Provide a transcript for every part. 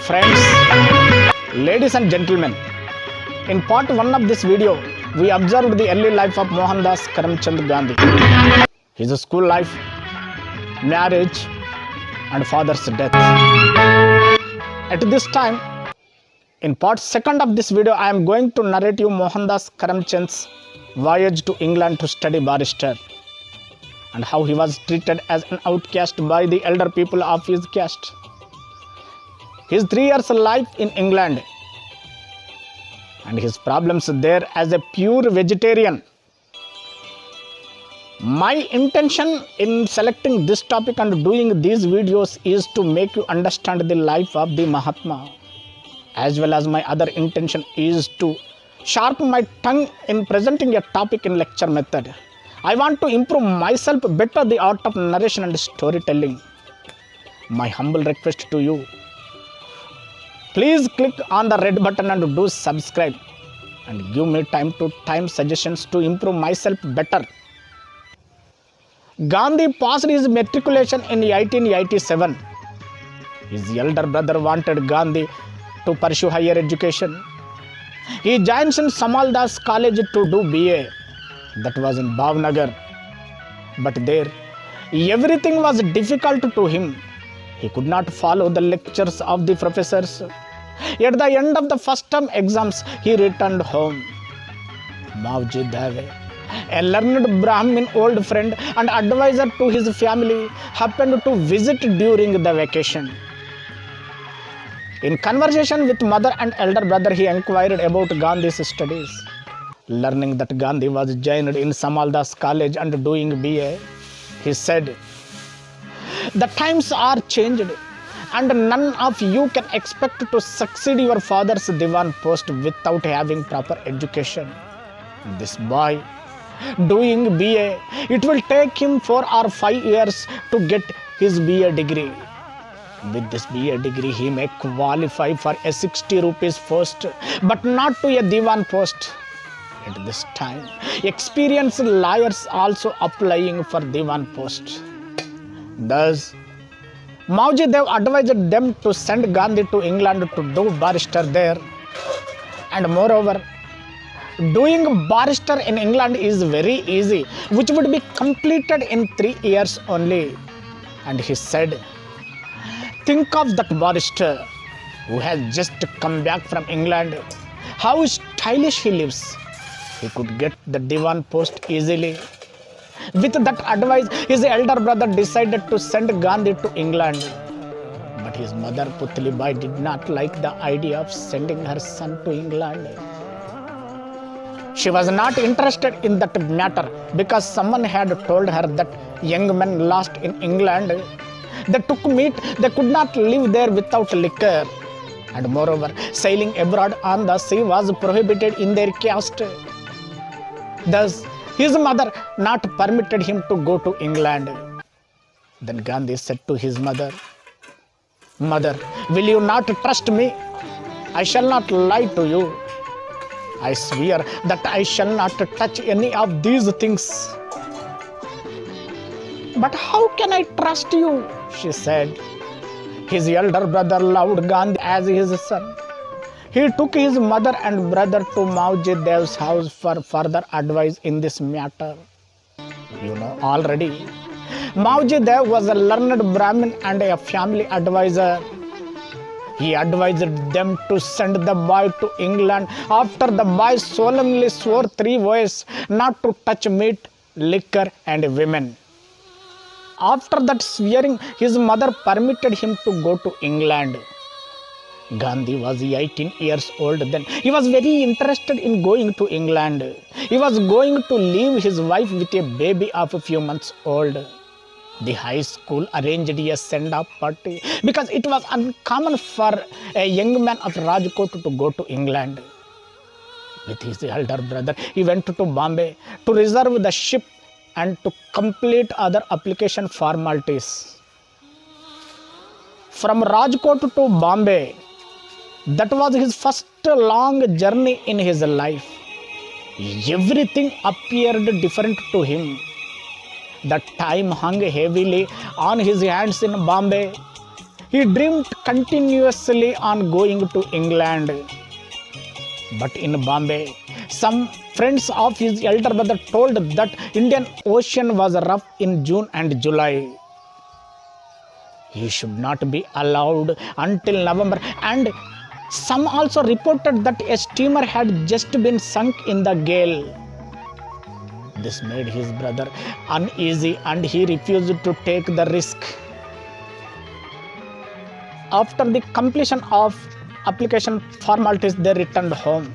Friends, ladies and gentlemen, in part 1 of this video, we observed the early life of Mohandas Karamchand Gandhi, his school life, marriage, and father's death. At this time, in part 2 of this video, I am going to narrate you Mohandas Karamchand's voyage to England to study barrister and how he was treated as an outcast by the elder people of his caste. His 3 years life in England and his problems there as a pure vegetarian. My intention in selecting this topic and doing these videos is to make you understand the life of the Mahatma, as well as my other intention is to sharpen my tongue in presenting a topic in lecture method. I want to improve myself better the art of narration and storytelling. My humble request to you, please click on the red button and do subscribe and give me time to time suggestions to improve myself better. Gandhi passed his matriculation in 1887. His elder brother wanted Gandhi to pursue higher education. He joins in Samal Das College to do BA. That was in Bhavnagar. But there, everything was difficult to him. He could not follow the lectures of the professors. At the end of the first term exams, he returned home. Mauji Dave, a learned Brahmin old friend and advisor to his family, happened to visit during the vacation. In conversation with mother and elder brother, he inquired about Gandhi's studies. Learning that Gandhi was joined in Samal Das College and doing BA, he said, "The times are changed and none of you can expect to succeed your father's Diwan post without having proper education. This boy doing BA, it will take him 4 or 5 years to get his BA degree. With this BA degree, he may qualify for a 60 rupees post, but not to a Diwan post. At this time, experienced lawyers also applying for Diwan post." Thus, Mauji Dev advised them to send Gandhi to England to do barrister there. And moreover, doing barrister in England is very easy, which would be completed in 3 years only. And he said, "Think of that barrister who has just come back from England, how stylish he lives. He could get the Diwan post easily." With that advice, his elder brother decided to send Gandhi to England. But his mother Putli Bai did not like the idea of sending her son to England. She was not interested in that matter because someone had told her that young men lost in England. They took meat, they could not live there without liquor. And moreover, sailing abroad on the sea was prohibited in their caste. Thus, his mother not permitted him to go to England. Then Gandhi said to his mother, "Mother, will you not trust me? I shall not lie to you. I swear that I shall not touch any of these things." "But how can I trust you?" she said. His elder brother loved Gandhi as his son. He took his mother and brother to Mauji Dev's house for further advice in this matter. You know already, Mauji Dev was a learned Brahmin and a family advisor. He advised them to send the boy to England after the boy solemnly swore 3 vows not to touch meat, liquor, and women. After that swearing, his mother permitted him to go to England. Gandhi was 18 years old then. He was very interested in going to England. He was going to leave his wife with a baby of a few months old. The high school arranged a send-off party because it was uncommon for a young man of Rajkot to go to England. With his elder brother, he went to Bombay to reserve the ship and to complete other application formalities. From Rajkot to Bombay, that was his first long journey in his life. Everything appeared different to him. The time hung heavily on his hands in Bombay. He dreamed continuously on going to England. But in Bombay, some friends of his elder brother told that Indian Ocean was rough in June and July. He should not be allowed until November, and some also reported that a steamer had just been sunk in the gale. This made his brother uneasy and he refused to take the risk. After the completion of application formalities, they returned home.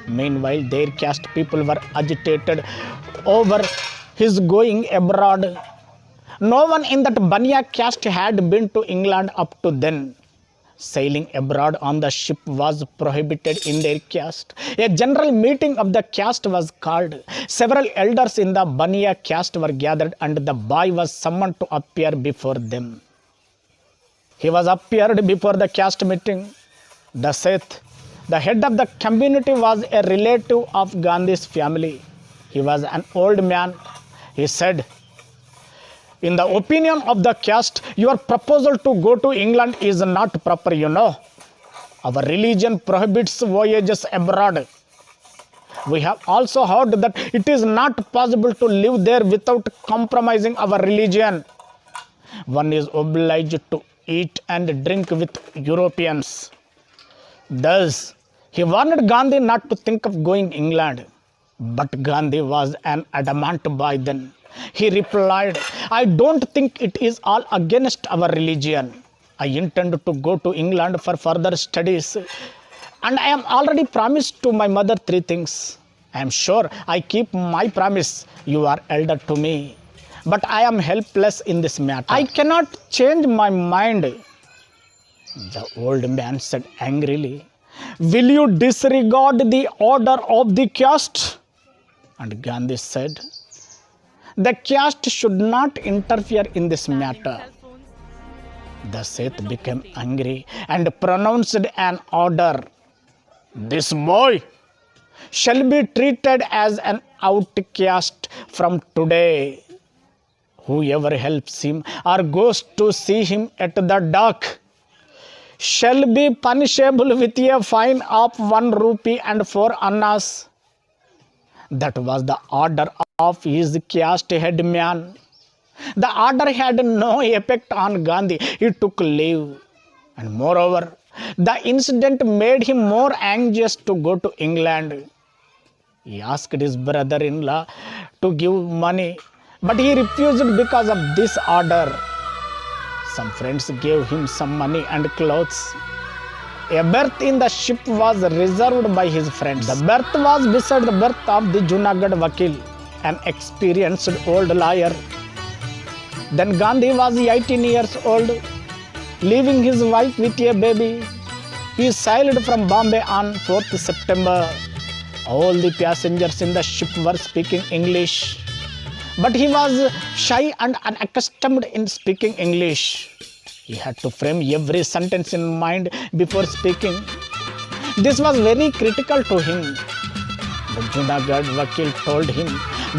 Meanwhile, their caste people were agitated over his going abroad. No one in that Banya caste had been to England up to then. Sailing abroad on the ship was prohibited in their caste. A general meeting of the caste was called. Several elders in the Banya caste were gathered and the boy was summoned to appear before them. He was appeared before the caste meeting. The Seth, the head of the community, was a relative of Gandhi's family. He was an old man. He said, "In the opinion of the caste, your proposal to go to England is not proper, you know. Our religion prohibits voyages abroad. We have also heard that it is not possible to live there without compromising our religion. One is obliged to eat and drink with Europeans." Thus, he warned Gandhi not to think of going England. But Gandhi was an adamant boy then. He replied, "I don't think it is all against our religion. I intend to go to England for further studies, and I am already promised to my mother 3 things. I am sure I keep my promise. You are elder to me, but I am helpless in this matter. I cannot change my mind." The old man said angrily, "Will you disregard the order of the caste?" And Gandhi said, "The caste should not interfere in this matter." The Seth became angry and pronounced an order. "This boy shall be treated as an outcast from today. Whoever helps him or goes to see him at the dock shall be punishable with a fine of 1 rupee and 4 annas." That was the order of his caste headman. The order had no effect on Gandhi. He took leave. And moreover, the incident made him more anxious to go to England. He asked his brother-in-law to give money, but he refused because of this order. Some friends gave him some money and clothes. A berth in the ship was reserved by his friends. The berth was beside the berth of the Junagadh Vakil, an experienced old lawyer. Then Gandhi was 18 years old, leaving his wife with a baby. He sailed from Bombay on 4th September. All the passengers in the ship were speaking English, but he was shy and unaccustomed in speaking English. He had to frame every sentence in mind before speaking. This was very critical to him. The Junagadh Vakil told him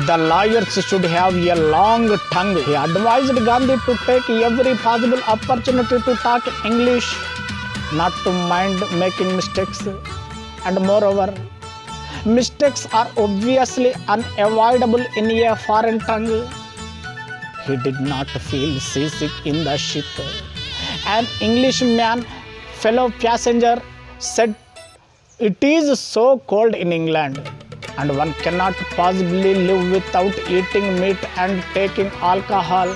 the lawyers should have a long tongue. He advised Gandhi to take every possible opportunity to talk English, not to mind making mistakes. And moreover, mistakes are obviously unavoidable in a foreign tongue. He did not feel seasick in the ship. An Englishman, fellow passenger, said, "It is so cold in England, and one cannot possibly live without eating meat and taking alcohol."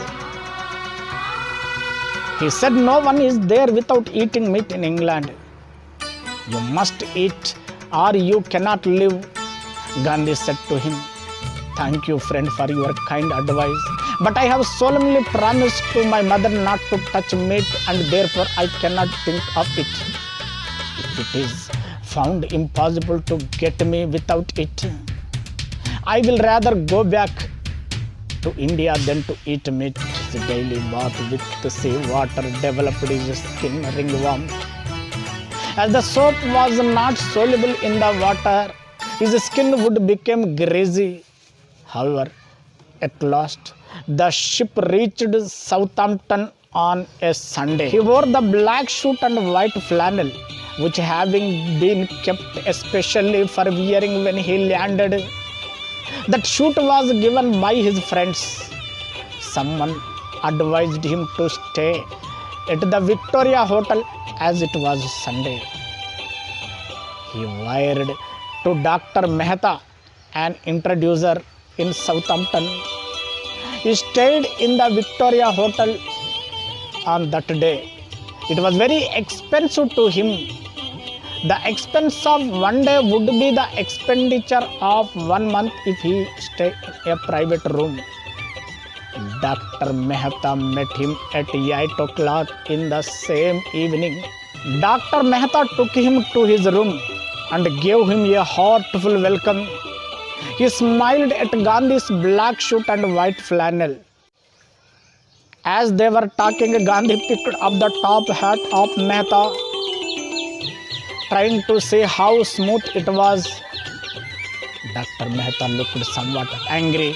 He said, "No one is there without eating meat in England. You must eat or you cannot live." Gandhi said to him, "Thank you, friend, for your kind advice, but I have solemnly promised to my mother not to touch meat, and therefore I cannot think of it. If it is found impossible to get me without it, I will rather go back to India than to eat meat." His daily bath with the sea water developed his skin ringworm. As the soap was not soluble in the water, his skin would become greasy. However, at last, the ship reached Southampton on a Sunday. He wore the black suit and white flannel, which having been kept especially for wearing when he landed. That suit was given by his friends. Someone advised him to stay at the Victoria Hotel as it was Sunday. He wired to Dr. Mehta, an introducer in Southampton. He stayed in the Victoria Hotel on that day. It was very expensive to him. The expense of one day would be the expenditure of 1 month if he stayed in a private room. Dr. Mehta met him at 8 o'clock in the same evening. Dr. Mehta took him to his room and gave him a heartful welcome. He smiled at Gandhi's black suit and white flannel. As they were talking, Gandhi picked up the top hat of Mehta, trying to see how smooth it was. Dr. Mehta looked somewhat angry.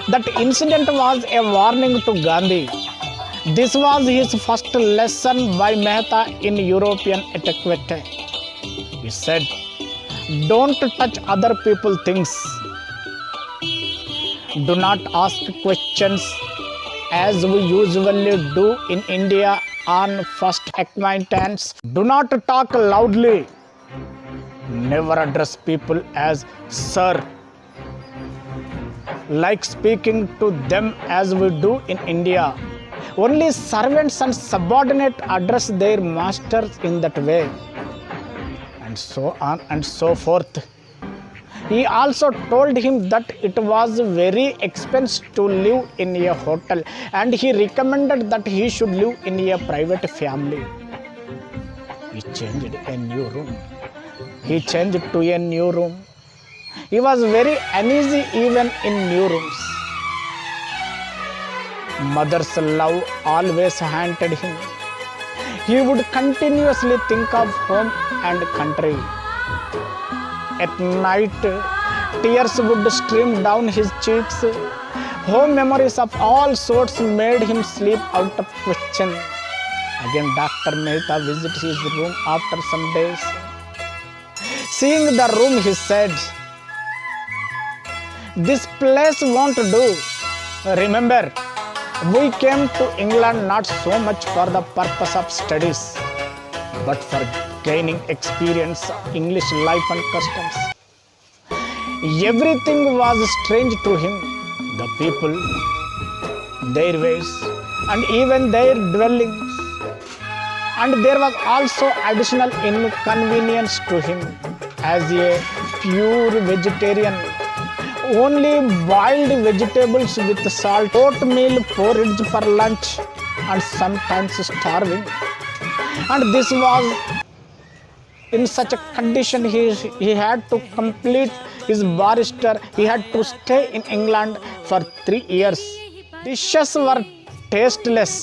That incident was a warning to Gandhi. This was his first lesson by Mehta in European etiquette. He said, "Don't touch other people's things. Do not ask questions as we usually do in India on first acquaintance. Do not talk loudly. Never address people as sir, like speaking to them as we do in India. Only servants and subordinates address their masters in that way." And so on and so forth. He also told him that it was very expensive to live in a hotel, and he recommended that he should live in a private family. He changed a new room. He changed to a new room. He was very uneasy even in new rooms. Mother's love always haunted him. He would continuously think of home and country. At night, tears would stream down his cheeks. Home memories of all sorts made him sleep out of question. Again, Dr. Mehta visited his room after some days. Seeing the room, he said, "This place won't do. Remember, we came to England not so much for the purpose of studies, but for gaining experience of English life and customs." Everything was strange to him, the people, their ways, and even their dwellings. And there was also additional inconvenience to him. As a pure vegetarian, only boiled vegetables with salt, oatmeal porridge for lunch, and sometimes starving. And this was in such a condition. He had to complete his barrister. He had to stay in England for 3 years. Dishes were tasteless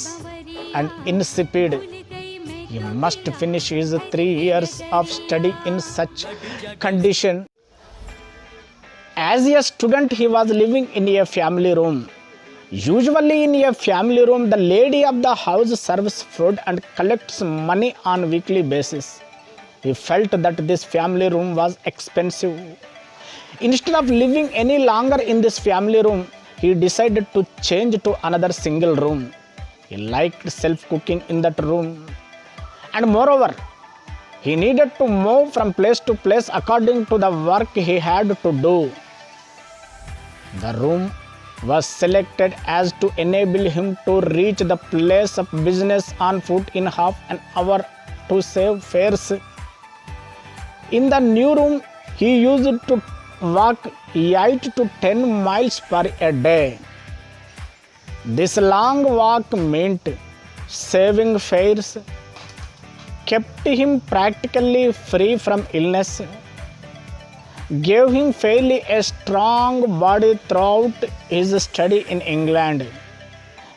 and insipid. He must finish his 3 years of study in such condition. As a student, he was living in a family room. Usually in a family room, the lady of the house serves food and collects money on weekly basis. He felt that this family room was expensive. Instead of living any longer in this family room, he decided to change to another single room. He liked self-cooking in that room. And moreover, he needed to move from place to place according to the work he had to do. The room was selected as to enable him to reach the place of business on foot in half an hour to save fares. In the new room, he used to walk 8 to 10 miles per a day. This long walk meant saving fares, kept him practically free from illness, gave him fairly a strong body throughout his study in England.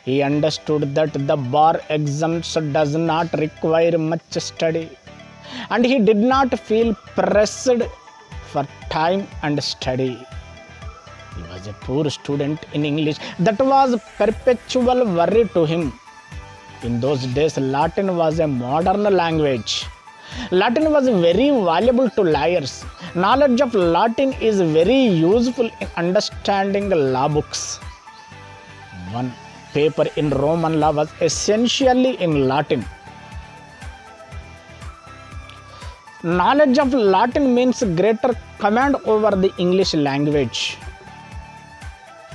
He understood that the bar exams does not require much study, and he did not feel pressed for time and study. He was a poor student in English. That was perpetual worry to him. In those days, Latin was a modern language. Latin was very valuable to lawyers. Knowledge of Latin is very useful in understanding law books. One paper in Roman law was essentially in Latin. Knowledge of Latin means greater command over the English language.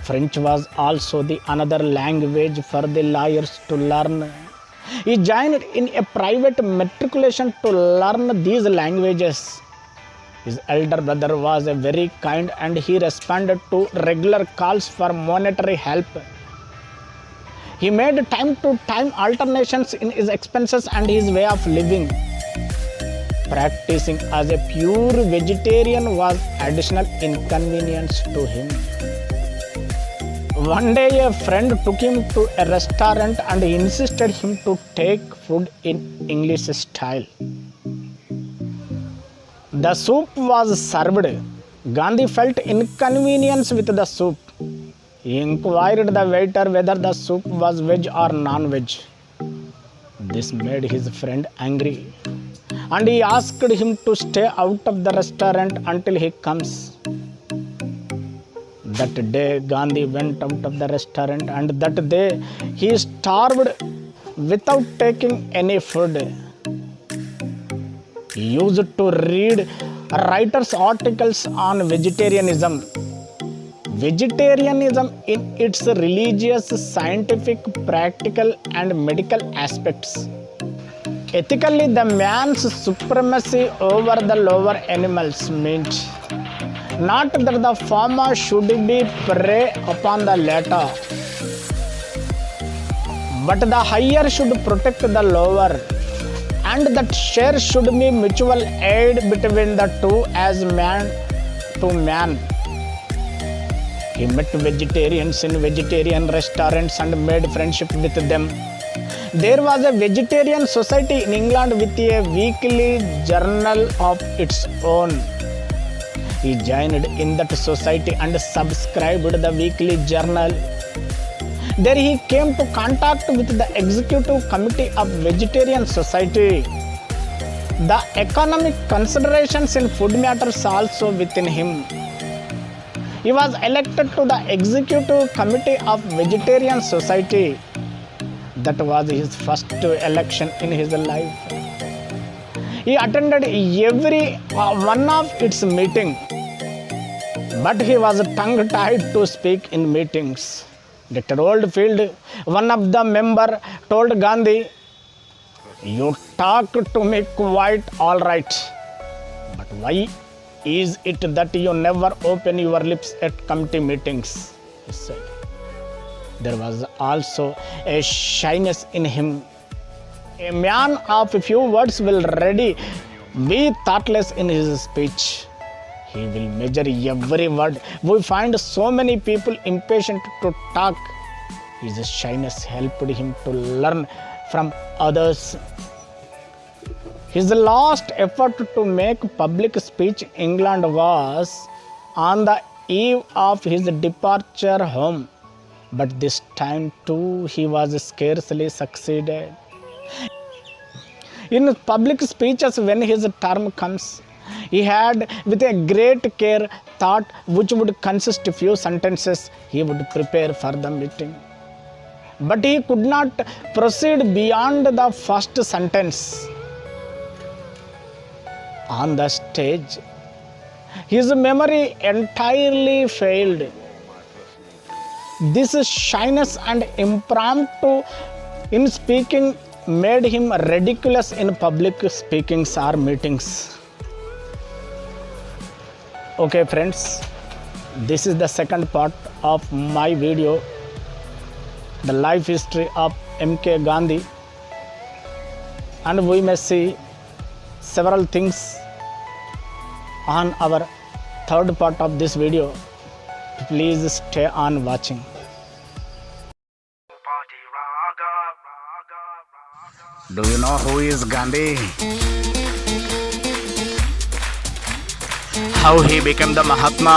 French was also the another language for the lawyers to learn. He joined in a private matriculation to learn these languages. His elder brother was very kind and he responded to regular calls for monetary help. He made time to time alternations in his expenses and his way of living. Practicing as a pure vegetarian was additional inconvenience to him. One day a friend took him to a restaurant and insisted him to take food in English style. The soup was served. Gandhi felt inconvenience with the soup. He inquired the waiter whether the soup was veg or non-veg. This made his friend angry, and he asked him to stay out of the restaurant until he comes. That day Gandhi went out of the restaurant, and that day he starved without taking any food. He used to read writers' articles on vegetarianism. Vegetarianism in its religious, scientific, practical and medical aspects. Ethically, the man's supremacy over the lower animals meant not that the former should be prey upon the latter, but the higher should protect the lower, and that share should be mutual aid between the two as man to man. He met vegetarians in vegetarian restaurants and made friendship with them. There was a vegetarian society in England with a weekly journal of its own. He joined in that society and subscribed the weekly journal. There he came to contact with the executive committee of vegetarian society. The economic considerations in food matters also within him. He was elected to the executive committee of vegetarian society. That was his first election in his life. He attended every one of its meetings, but he was tongue-tied to speak in meetings. Dr. Oldfield, one of the members, told Gandhi, "You talk to me quite all right, but why is it that you never open your lips at committee meetings?" he said. There was also a shyness in him. A man of few words will readily be thoughtless in his speech. He will measure every word. We find so many people impatient to talk. His shyness helped him to learn from others. His last effort to make public speech in England was on the eve of his departure home. But this time too he was scarcely succeeded. In public speeches when his term comes, he had with a great care thought which would consist of few sentences he would prepare for the meeting. But he could not proceed beyond the first sentence. On the stage, his memory entirely failed. This shyness and impromptu in speaking made him ridiculous in public speakings or meetings. Okay friends, this is the second part of my video, the life history of M.K. Gandhi, and we may see several things on our third part of this video. Please stay on watching. Do you know who is Gandhi? How he became the Mahatma?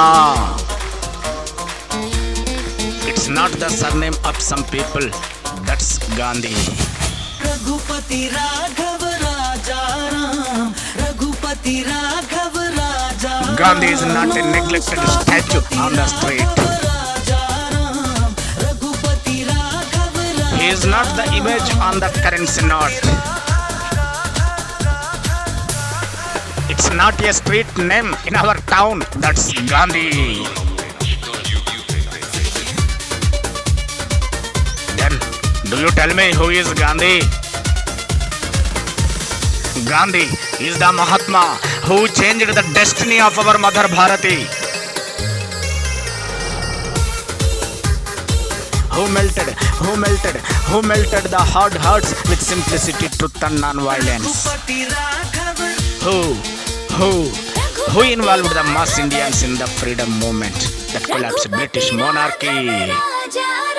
It's not the surname of some people, that's Gandhi. Raghupati Raghav Raja Ram, Raghupati Raghav Raja Ram. Gandhi is not a neglected statue on the street. Raja Ram, Raghupati Raghav Raja. He is not the image on the currency note. It's not a street name in our town. That's Gandhi. Then, do you tell me who is Gandhi? Gandhi is the Mahatma who changed the destiny of our mother Bharati. Who melted the hard hearts with simplicity, truth and non-violence. Raghupati Raghav Who involved the mass Indians in the freedom movement that collapsed British monarchy. Raja